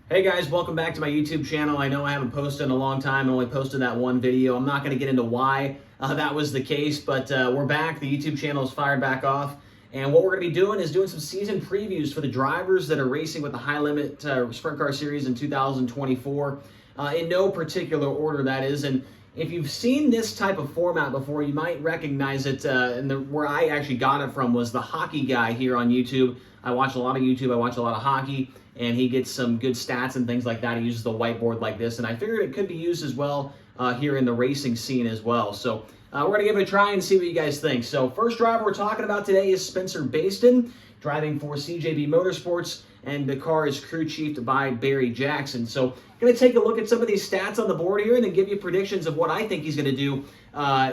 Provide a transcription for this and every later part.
Hey guys, welcome back to my YouTube channel. I know I haven't posted in a long time. I only posted that one video. I'm not going to get into why that was the case, but we're back. The YouTube channel is fired back off. And what we're going to be doing is doing some season previews for the drivers that are racing with the High Limit Sprint Car Series in 2024. In no particular order, that is. And if you've seen this type of format before, you might recognize it. Where I actually got it from was the hockey guy here on YouTube. I watch a lot of YouTube. I watch a lot of hockey, and he gets some good stats and things like that. He uses the whiteboard like this, and I figured it could be used as well here in the racing scene as well. So we're going to give it a try and see what you guys think. So first driver we're talking about today is Spencer Bayston, driving for CJB Motorsports, and the car is crew chiefed by Barry Jackson. So going to take a look at some of these stats on the board here and then give you predictions of what I think he's going to do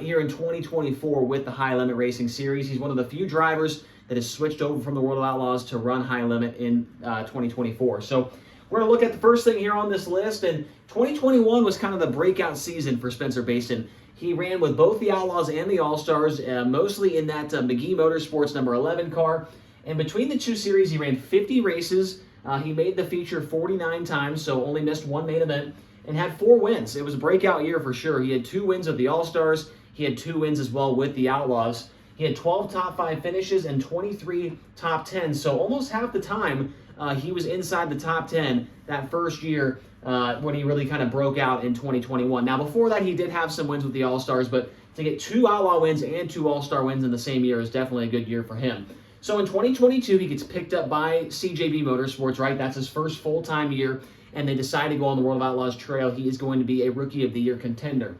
here in 2024 with the High Limit Racing Series. He's one of the few drivers that has switched over from the World of Outlaws to run High Limit in 2024. So we're going to look at the first thing here on this list, and 2021 was kind of the breakout season for Spencer Bayston. He ran with both the Outlaws and the All-Stars, mostly in that McGee Motorsports number 11 car. And between the two series, he ran 50 races. He made the feature 49 times, so only missed one main event, and had 4 wins. It was a breakout year for sure. He had 2 wins with the All-Stars. He had 2 wins as well with the Outlaws. He had 12 top 5 finishes and 23 top 10s, so almost half the time he was inside the top 10 that first year when he really kind of broke out in 2021. Now, before that, he did have some wins with the All-Stars, but to get 2 Outlaw wins and 2 All-Star wins in the same year is definitely a good year for him. So in 2022, he gets picked up by CJB Motorsports, right? That's his first full-time year, and they decide to go on the World of Outlaws trail. He is going to be a Rookie of the Year contender.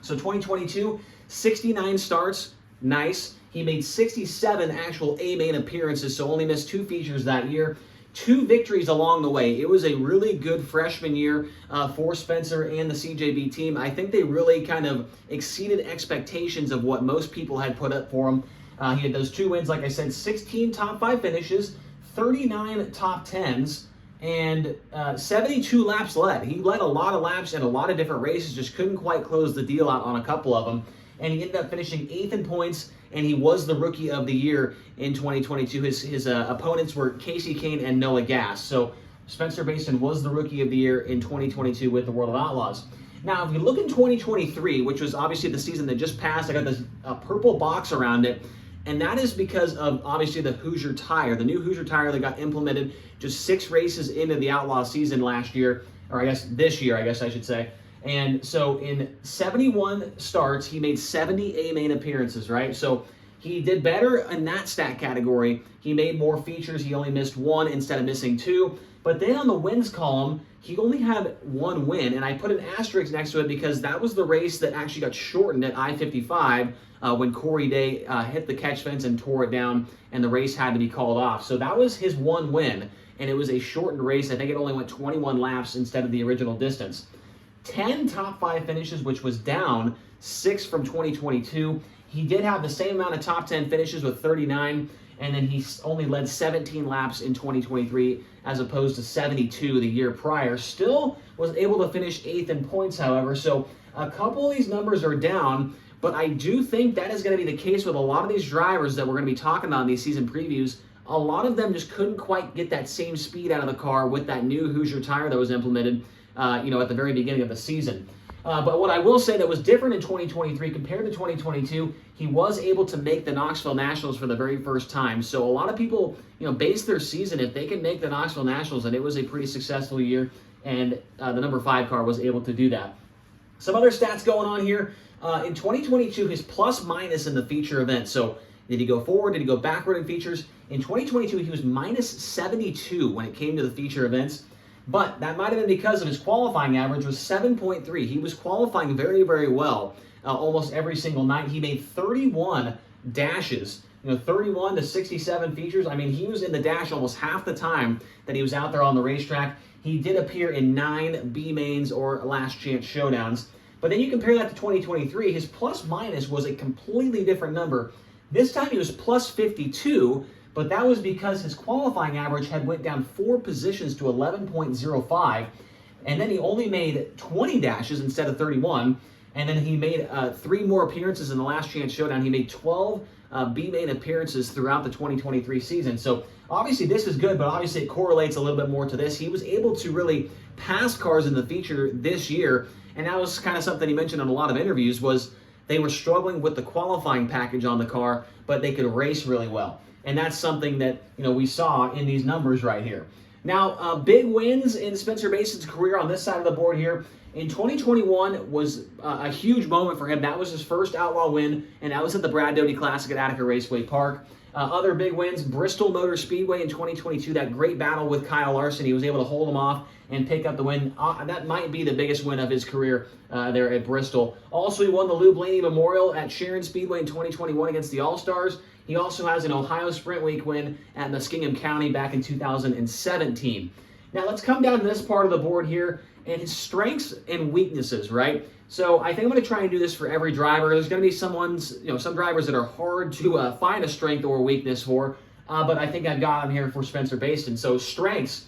So 2022, 69 starts. Nice. He made 67 actual A-main appearances, so only missed 2 features that year. 2 victories along the way. It was a really good freshman year for Spencer and the CJB team. I think they really kind of exceeded expectations of what most people had put up for him. He had those 2 wins, like I said, 16 top 5 finishes, 39 top 10s, and 72 laps led. He led a lot of laps in a lot of different races, just couldn't quite close the deal out on a couple of them. And he ended up finishing 8th in points, and he was the Rookie of the Year in 2022. His opponents were Casey Kane and Noah Gass. So Spencer Bayston was the Rookie of the Year in 2022 with the World of Outlaws. Now, if you look in 2023, which was obviously the season that just passed, I got this purple box around it, and that is because of, obviously, the Hoosier tire. The new Hoosier tire that got implemented just 6 races into the Outlaw season last year, or I guess this year, I should say. And so in 71 starts, he made 70 A-main appearances, right? So he did better in that stat category. He made more features. He only missed 1 instead of missing 2. But then on the wins column, he only had 1 win. And I put an asterisk next to it because that was the race that actually got shortened at I-55 when Corey Day hit the catch fence and tore it down, and the race had to be called off. So that was his 1 win, and it was a shortened race. I think it only went 21 laps instead of the original distance. 10 top 5 finishes, which was down 6 from 2022. He did have the same amount of top 10 finishes with 39, and then he only led 17 laps in 2023 as opposed to 72 the year prior. Still was able to finish 8th in points, however, so a couple of these numbers are down, but I do think that is going to be the case with a lot of these drivers that we're going to be talking about in these season previews. A lot of them just couldn't quite get that same speed out of the car with that new Hoosier tire that was implemented at the very beginning of the season. But what I will say that was different in 2023 compared to 2022, he was able to make the Knoxville Nationals for the very first time. So a lot of people, base their season if they can make the Knoxville Nationals, and it was a pretty successful year, and the number 5 car was able to do that. Some other stats going on here. In 2022, his plus-minus in the feature event. So did he go forward? Did he go backward in features? In 2022, he was minus 72 when it came to the feature events. But that might have been because of his qualifying average was 7.3. He was qualifying very, very well almost every single night. He made 31 dashes, 31 to 67 features. I mean, he was in the dash almost half the time that he was out there on the racetrack. He did appear in 9 B-mains or last chance showdowns. But then you compare that to 2023, his plus-minus was a completely different number. This time he was plus 52, but that was because his qualifying average had went down 4 positions to 11.05, and then he only made 20 dashes instead of 31, and then he made 3 more appearances in the last chance showdown. He made 12 B-main appearances throughout the 2023 season. So obviously this is good, but obviously it correlates a little bit more to this. He was able to really pass cars in the feature this year, and that was kind of something he mentioned in a lot of interviews, was they were struggling with the qualifying package on the car, but they could race really well. And that's something that, we saw in these numbers right here. Now, big wins in Spencer Bayston's career on this side of the board here. In 2021 was a huge moment for him. That was his first Outlaw win, and that was at the Brad Doty Classic at Attica Raceway Park. Other big wins, Bristol Motor Speedway in 2022, that great battle with Kyle Larson. He was able to hold him off and pick up the win. That might be the biggest win of his career there at Bristol. Also, he won the Lou Blaney Memorial at Sharon Speedway in 2021 against the All-Stars. He also has an Ohio Sprint Week win at Muskingum County back in 2017. Now, let's come down to this part of the board here and his strengths and weaknesses, right? So I think I'm going to try and do this for every driver. There's going to be some drivers that are hard to find a strength or weakness for, but I think I've got them here for Spencer Bayston. So strengths,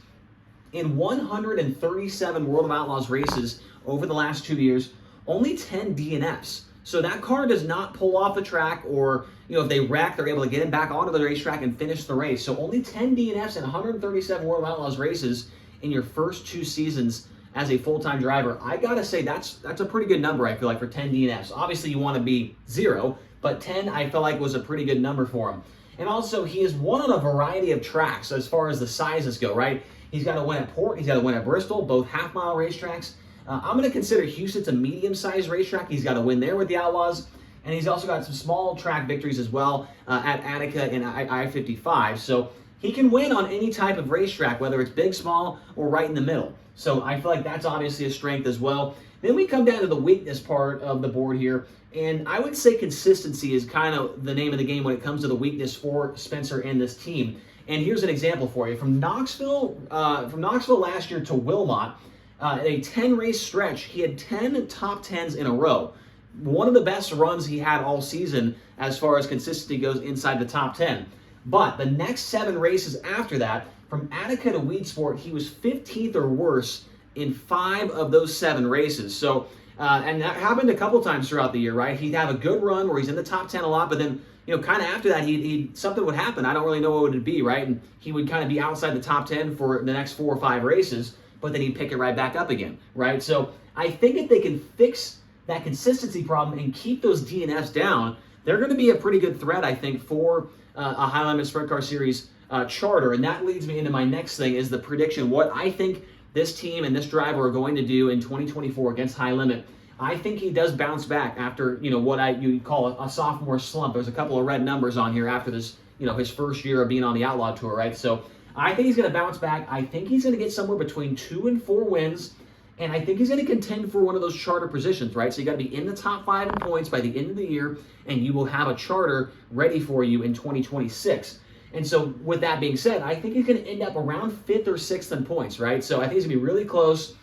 in 137 World of Outlaws races over the last 2 years, only 10 DNFs. So that car does not pull off the track, or if they wreck, they're able to get him back onto the racetrack and finish the race. So only 10 DNFs in 137 World of Outlaws races in your first 2 seasons as a full-time driver. I gotta say that's a pretty good number, I feel like, for 10 DNFs. Obviously you want to be 0, but 10 I feel like was a pretty good number for him. And also he has won on a variety of tracks as far as the sizes go, right? He's got to win at Port, he's got to win at Bristol, both half-mile racetracks. I'm going to consider Houston's a medium-sized racetrack. He's got to win there with the Outlaws. And he's also got some small track victories as well at Attica and I-55. So he can win on any type of racetrack, whether it's big, small, or right in the middle. So I feel like that's obviously a strength as well. Then we come down to the weakness part of the board here. And I would say consistency is kind of the name of the game when it comes to the weakness for Spencer and this team. And here's an example for you. From Knoxville last year to Wilmot, a 10-race stretch, he had 10 top 10s in a row. One of the best runs he had all season as far as consistency goes inside the top 10. But the next 7 races after that, from Attica to Weedsport, he was 15th or worse in 5 of those 7 races. So, and that happened a couple times throughout the year, right? He'd have a good run where he's in the top 10 a lot, but then, kind of after that, something would happen. I don't really know what it would be, right? And he would kind of be outside the top 10 for the next 4 or 5 races, but then he'd pick it right back up again, right? So I think if they can fix that consistency problem and keep those DNFs down, they're going to be a pretty good threat, I think, for a High Limit Sprint Car Series charter. And that leads me into my next thing, is the prediction. What I think this team and this driver are going to do in 2024 against High Limit. I think he does bounce back after, what you call a sophomore slump. There's a couple of red numbers on here after this, his first year of being on the Outlaw Tour, right? So I think he's going to bounce back. I think he's going to get somewhere between 2 and 4 wins, and I think he's going to contend for one of those charter positions, right? So you got to be in the top 5 in points by the end of the year, and you will have a charter ready for you in 2026. And so with that being said, I think he's going to end up around 5th or 6th in points, right? So I think he's going to be really close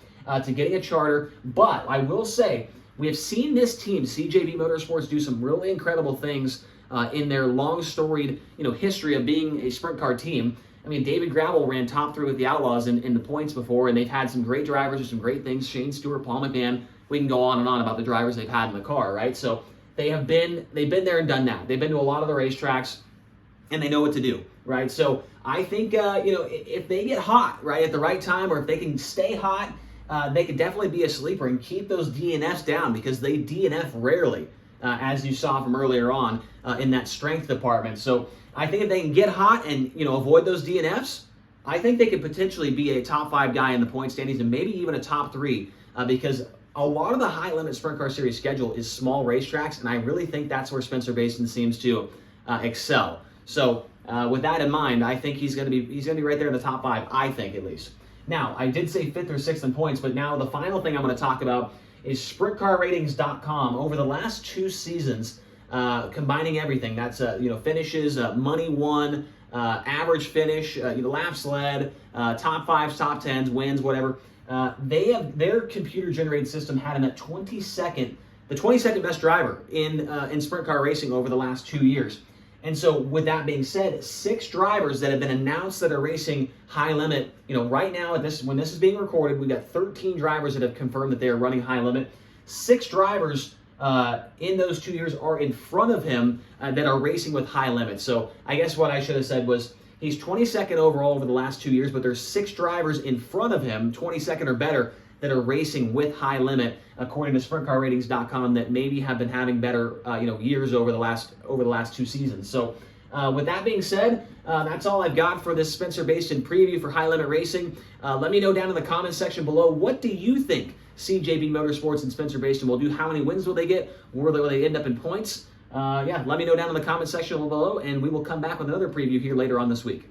to getting a charter. But I will say, we have seen this team, CJB Motorsports, do some really incredible things in their long storied history of being a sprint car team. I mean, David Gravel ran top 3 with the Outlaws in the points before, and they've had some great drivers do some great things. Shane Stewart, Paul McMahon. We can go on and on about the drivers they've had in the car, right? So they've been there and done that. They've been to a lot of the racetracks, and they know what to do, right? So I think if they get hot, right, at the right time, or if they can stay hot, they could definitely be a sleeper and keep those DNFs down, because they DNF rarely, as you saw from earlier on in that strength department. So I think if they can get hot and avoid those DNFs, I think they could potentially be a top 5 guy in the point standings, and maybe even a top 3, because a lot of the High Limit Sprint Car Series schedule is small racetracks, and I really think that's where Spencer Bayston seems to excel. So with that in mind, I think he's going to be right there in the top 5. I think, at least. Now, I did say 5th or 6th in points, but now the final thing I'm going to talk about is SprintCarRatings.com. Over the last 2 seasons, combining everything, that's finishes, money won, average finish, laps led, top 5s, top 10s, wins, whatever. Their computer generated system had him at the 22nd best driver in sprint car racing over the last 2 years. And so with that being said, 6 drivers that have been announced that are racing High Limit, right now when this is being recorded, we've got 13 drivers that have confirmed that they are running High Limit. 6 drivers in those 2 years are in front of him that are racing with high limits. So I guess what I should have said was he's 22nd overall over the last 2 years, but there's 6 drivers in front of him, 22nd or better, that are racing with high limit, according to SprintCarRatings.com, that maybe have been having better years over the last 2 seasons. So with that being said, that's all I've got for this Spencer Bayston preview for high limit racing. Let me know down in the comments section below, what do you think CJB Motorsports and Spencer Bayston will do? How many wins will they get? Where will they end up in points? Let me know down in the comment section below, and we will come back with another preview here later on this week.